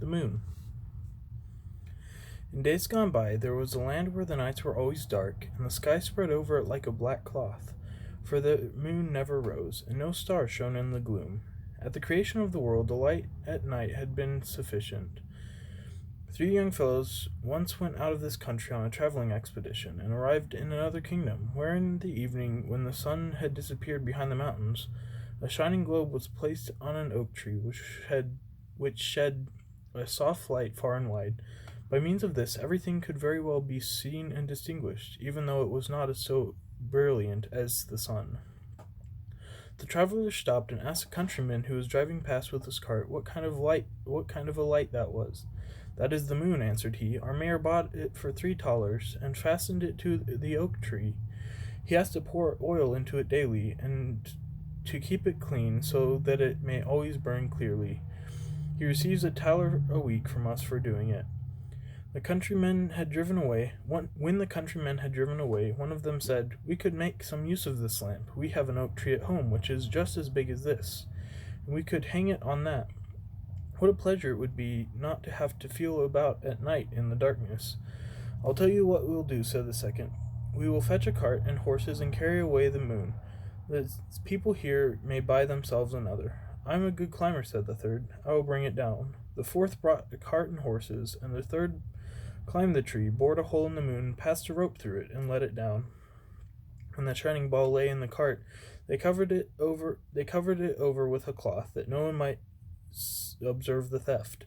The Moon. In days gone by, there was a land where the nights were always dark, and the sky spread over it like a black cloth, for the moon never rose, and no star shone in the gloom. At the creation of the world, the light at night had been sufficient. Three young fellows once went out of this country on a traveling expedition, and arrived in another kingdom, where in the evening, when the sun had disappeared behind the mountains, a shining globe was placed on an oak tree, which shed a soft light far and wide. By means of this, everything could very well be seen and distinguished, even though it was not so brilliant as the sun. The travelers stopped and asked a countryman who was driving past with his cart what kind of a light that was. "That is the moon," answered he. "Our mayor bought it for $3 and fastened it to the oak tree. He has to pour oil into it daily and to keep it clean so that it may always burn clearly. He receives $1 a week from us for doing it." When the countrymen had driven away, one of them said, "We could make some use of this lamp. We have an oak tree at home which is just as big as this, and we could hang it on that. What a pleasure it would be not to have to feel about at night in the darkness." "I'll tell you what we'll do," said the second. "We will fetch a cart and horses and carry away the moon. The people here may buy themselves another." "I'm a good climber," said the third. "I will bring it down." The fourth brought a cart and horses, and the third climbed the tree, bored a hole in the moon, passed a rope through it, and let it down. When the shining ball lay in the cart, they covered it over with a cloth, that no one might observe the theft.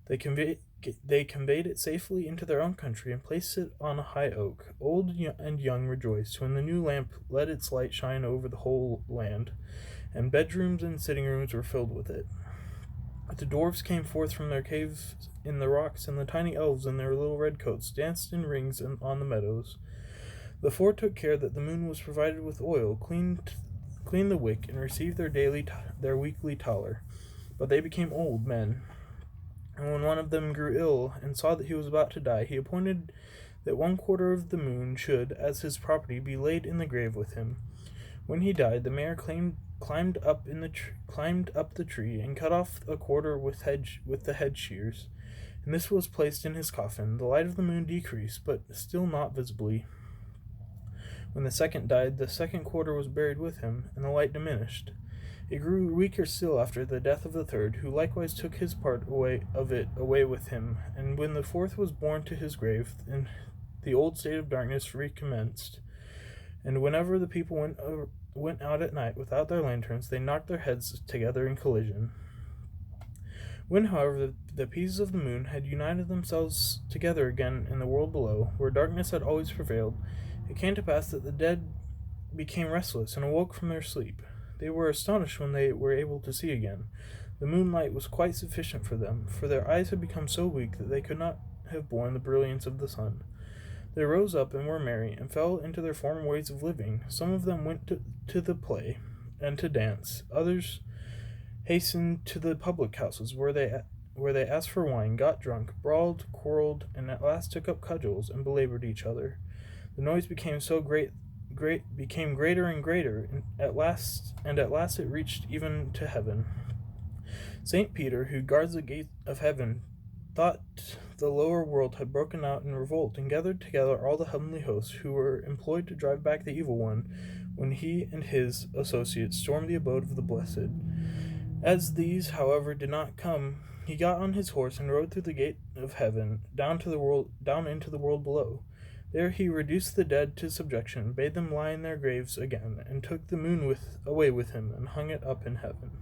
They conveyed it safely into their own country and placed it on a high oak. Old and young rejoiced when the new lamp let its light shine over the whole land, and bedrooms and sitting rooms were filled with it. The dwarfs came forth from their caves in the rocks, and the tiny elves in their little red coats danced in rings on the meadows. The four took care that the moon was provided with oil, cleaned the wick, and received their weekly thaler. But they became old men, and when one of them grew ill and saw that he was about to die, he appointed that 1/4 of the moon should, as his property, be laid in the grave with him. When he died, the mayor climbed up the tree and cut off a quarter with the head shears, and this was placed in his coffin. The light of the moon decreased, but still not visibly. When the second died, the second quarter was buried with him, and the light diminished. It grew weaker still after the death of the third, who likewise took his part away with him, and when the fourth was borne to his grave, and the old state of darkness recommenced. And whenever the people went out at night without their lanterns, they knocked their heads together in collision. When, however, the pieces of the moon had united themselves together again in the world below, where darkness had always prevailed, it came to pass that the dead became restless and awoke from their sleep. They were astonished when they were able to see again. The moonlight was quite sufficient for them, for their eyes had become so weak that they could not have borne the brilliance of the sun. They rose up and were merry, and fell into their former ways of living. Some of them went to the play and to dance. Others hastened to the public houses, where they asked for wine, got drunk, brawled, quarreled, and at last took up cudgels and belabored each other. The noise became became greater and greater, and at last it reached even to heaven. St. Peter, who guards the gate of heaven, thought the lower world had broken out in revolt, and gathered together all the heavenly hosts who were employed to drive back the evil one, when he and his associates stormed the abode of the blessed. As these, however, did not come, he got on his horse and rode through the gate of heaven down into the world below. There he reduced the dead to subjection, bade them lie in their graves again, and took the moon away with him, and hung it up in heaven.